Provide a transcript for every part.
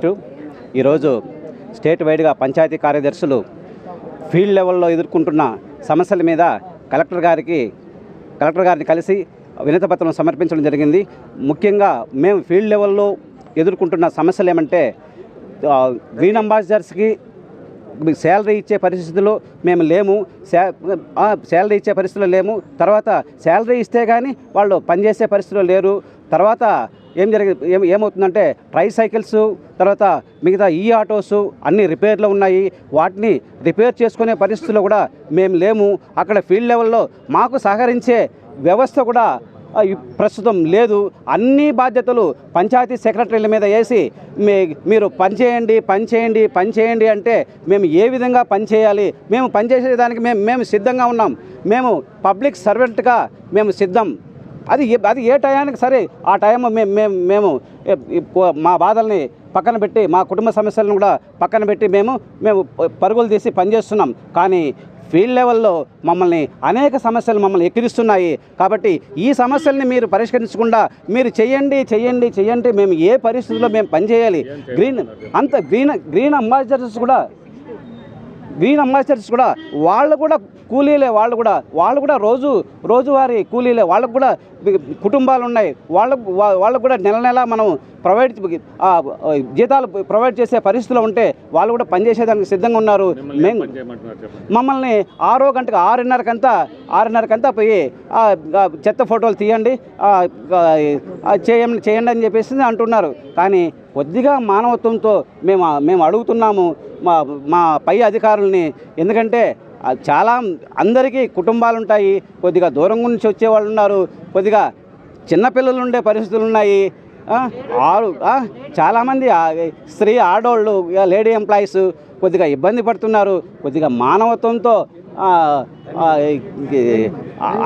అధ్యక్షుడు. ఈరోజు స్టేట్ వైడ్గా పంచాయతీ కార్యదర్శులు ఫీల్డ్ లెవెల్లో ఎదుర్కొంటున్న సమస్యల మీద కలెక్టర్ గారిని కలిసి వినతిపత్రం సమర్పించడం జరిగింది. ముఖ్యంగా మేము ఫీల్డ్ లెవెల్లో ఎదుర్కొంటున్న సమస్యలు ఏమంటే గ్రీన్ అంబాసిడర్స్కి శాలరీ ఇచ్చే పరిస్థితుల్లో మేము లేము, శాలరీ ఇచ్చే పరిస్థితుల్లో లేము. తర్వాత శాలరీ ఇస్తే కానీ వాళ్ళు పనిచేసే పరిస్థితుల్లో లేరు. తర్వాత ఏమవుతుందంటే ట్రైసైకిల్స్, తర్వాత మిగతా ఆటోస్ అన్నీ రిపేర్లో ఉన్నాయి. వాటిని రిపేర్ చేసుకునే పరిస్థితుల్లో కూడా మేము లేము. అక్కడ ఫీల్డ్ లెవెల్లో మాకు సహకరించే వ్యవస్థ కూడా ప్రస్తుతం లేదు. అన్ని బాధ్యతలు పంచాయతీ సెక్రటరీల మీద వేసి మీరు పనిచేయండి అంటే మేము ఏ విధంగా పనిచేయాలి? మేము పనిచేసేదానికి మేము సిద్ధంగా ఉన్నాం. మేము పబ్లిక్ సర్వెంట్గా మేము సిద్ధం. అది ఏ టయానికి సరే ఆ టైం మేము మా బాధల్ని పక్కన పెట్టి, మా కుటుంబ సమస్యలను కూడా పక్కన పెట్టి మేము పరుగులు తీసి పనిచేస్తున్నాం. కానీ ఫీల్డ్ లెవెల్లో అనేక సమస్యలు మమ్మల్ని ఎక్కిరిస్తున్నాయి. కాబట్టి ఈ సమస్యల్ని మీరు పరిష్కరించకుండా మీరు చెయ్యండి మేము ఏ పరిస్థితుల్లో మేము పనిచేయాలి? గ్రీన్ అంబాసిడర్స్ కూడా వాళ్ళు కూడా కూలీలే, వాళ్ళు కూడా రోజువారీ కూలీలే. వాళ్ళకు కూడా కుటుంబాలు ఉన్నాయి. వాళ్ళకు కూడా నెల మనం జీతాలు ప్రొవైడ్ చేసే పరిస్థితులు ఉంటే వాళ్ళు కూడా పనిచేసేదానికి సిద్ధంగా ఉన్నారు. మమ్మల్ని 6:30కంతా పోయి చెత్త ఫోటోలు తీయండి, చేయండి అని చెప్పేసి అంటున్నారు. కానీ కొద్దిగా మానవత్వంతో మేము అడుగుతున్నాము మా పై అధికారులని. ఎందుకంటే చాలా అందరికీ కుటుంబాలు ఉంటాయి, కొద్దిగా దూరం నుంచి వచ్చేవాళ్ళు ఉన్నారు, కొద్దిగా చిన్నపిల్లలు ఉండే పరిస్థితులు ఉన్నాయి. చాలామంది ఆడవాళ్ళు, లేడీ ఎంప్లాయీస్ కొద్దిగా ఇబ్బంది పడుతున్నారు. కొద్దిగా మానవత్వంతో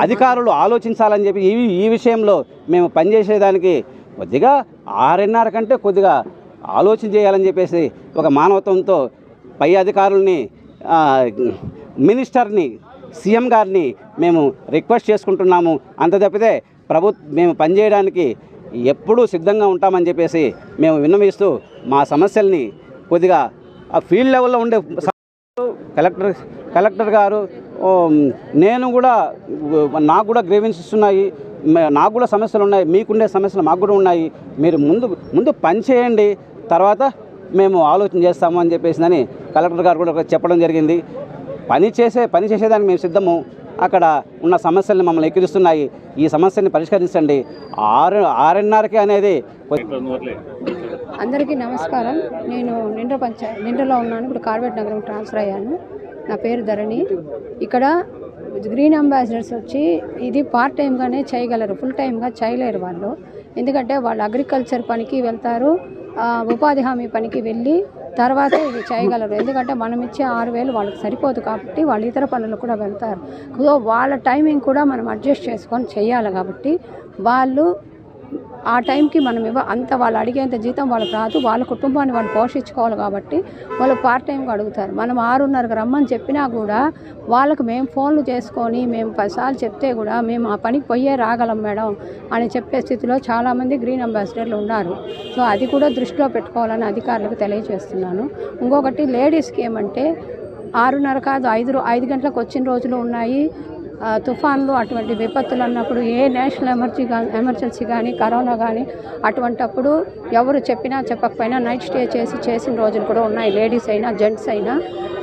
అధికారులు ఆలోచించాలని చెప్పి ఈ విషయంలో మేము పనిచేసేదానికి కొద్దిగా 6:30 కంటే కొద్దిగా ఆలోచన చేయాలని చెప్పేసి ఒక మానవత్వంతో పై అధికారుల్ని, మినిస్టర్ని, సీఎం గారిని మేము రిక్వెస్ట్ చేసుకుంటున్నాము. అంత తప్పితే మేము పనిచేయడానికి ఎప్పుడూ సిద్ధంగా ఉంటామని చెప్పేసి మేము విన్నవిస్తూ మా సమస్యల్ని కొద్దిగా ఆ ఫీల్డ్ లెవెల్లో ఉండే కలెక్టర్ గారు, నాకు కూడా గ్రీవెన్సెస్ ఉన్నాయి, నాకు కూడా సమస్యలు ఉన్నాయి, మీకుండే సమస్యలు మాకు కూడా ఉన్నాయి. మీరు ముందు పని చేయండి, తర్వాత మేము ఆలోచన చేస్తాము అని చెప్పేసి కలెక్టర్ గారు కూడా చెప్పడం జరిగింది. పని చేసేదానికి మేము సిద్ధము. అక్కడ ఉన్న సమస్యల్ని మమ్మల్ని ఎక్కిరిస్తున్నాయి. ఈ సమస్యని పరిష్కరించండి. 6:30కి అనేది. అందరికీ నమస్కారం. నేను నిండ్రలో ఉన్నాను. ఇప్పుడు కార్వేట్ నగరం ట్రాన్స్ఫర్ అయ్యాను. నా పేరు ధరణి. ఇక్కడ గ్రీన్ అంబాసిడర్స్ వచ్చి ఇది పార్ట్ టైంగానే చేయగలరు, ఫుల్ టైంగా చేయలేరు వాళ్ళు. ఎందుకంటే వాళ్ళు అగ్రికల్చర్ పనికి వెళ్తారు, ఉపాధి హామీ పనికి వెళ్ళి తర్వాత ఇది చేయగలరు. ఎందుకంటే మనం ఇచ్చే 6,000 వాళ్ళకి సరిపోదు కాబట్టి వాళ్ళు ఇతర పనులకు కూడా వెళ్తారు. సో వాళ్ళ టైమింగ్ కూడా మనం అడ్జస్ట్ చేసుకొని చేయాలి. కాబట్టి వాళ్ళు ఆ టైంకి మనం వాళ్ళు అడిగేంత జీతం వాళ్ళకి రాదు, వాళ్ళ కుటుంబాన్ని వాళ్ళు పోషించుకోవాలి. కాబట్టి వాళ్ళు పార్ట్ టైంగా అడుగుతారు. మనం 6:30కి రమ్మని చెప్పినా కూడా వాళ్ళకు మేము ఫోన్లు చేసుకొని మేము 10 సార్లు చెప్తే కూడా మేము ఆ పనికి రాగలం మేడం అని చెప్పే స్థితిలో చాలామంది గ్రీన్ అంబాసిడర్లు ఉన్నారు. సో అది కూడా దృష్టిలో పెట్టుకోవాలని అధికారులకు తెలియజేస్తున్నాను. ఇంకొకటి లేడీస్కి ఏమంటే 6:30 కాదు 5 గంటలకు వచ్చిన రోజులు ఉన్నాయి. తుఫాన్లు అటువంటి విపత్తులు అన్నప్పుడు ఏ నేషనల్ ఎమర్జెన్సీ కానీ కరోనా కానీ అటువంటప్పుడు ఎవరు చెప్పినా చెప్పకపోయినా నైట్ స్టే చేసిన రోజులు కూడా ఉన్నాయి. లేడీస్ అయినా జెంట్స్ అయినా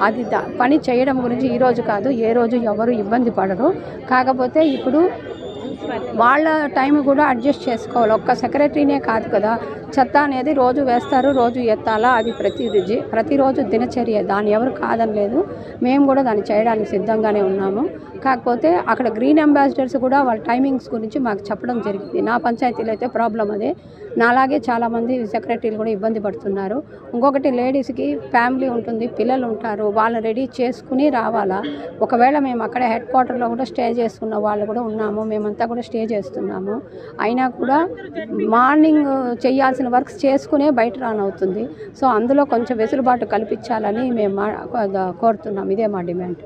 అది పని చేయడం గురించి ఈరోజు కాదు, ఏ రోజు ఎవరు ఇబ్బంది పడరు. కాకపోతే ఇప్పుడు వాళ్ళ టైం కూడా అడ్జస్ట్ చేసుకోవాలి. ఒక్క సెక్రటరీనే కాదు కదా, చెత్త అనేది రోజు వేస్తారు, రోజు ఎత్తాలా, అది ప్రతిరోజు దినచర్య. దాన్ని ఎవరు కాదనలేదు, మేము కూడా దాన్ని చేయడానికి సిద్ధంగానే ఉన్నాము. కాకపోతే అక్కడ గ్రీన్ అంబాసిడర్స్ కూడా వాళ్ళ టైమింగ్స్ గురించి మాకు చెప్పడం జరిగింది. నా పంచాయతీలో అయితే ప్రాబ్లం అదే. నాలాగే చాలామంది సెక్రటరీలు కూడా ఇబ్బంది పడుతున్నారు. ఇంకొకటి లేడీస్కి ఫ్యామిలీ ఉంటుంది, పిల్లలు ఉంటారు, వాళ్ళని రెడీ చేసుకుని రావాలా. ఒకవేళ మేము అక్కడ హెడ్ క్వార్టర్లో కూడా స్టే చేసుకున్న వాళ్ళు కూడా ఉన్నాము, మేమంతా కూడా స్టే చేస్తున్నాము. అయినా కూడా మార్నింగ్ చేయాల్సిన వర్క్స్ చేసుకునే బయట రానవుతుంది. సో అందులో కొంచెం వెసులుబాటు కల్పించాలని మేము కోరుతున్నాం. ఇదే మా డిమాండ్.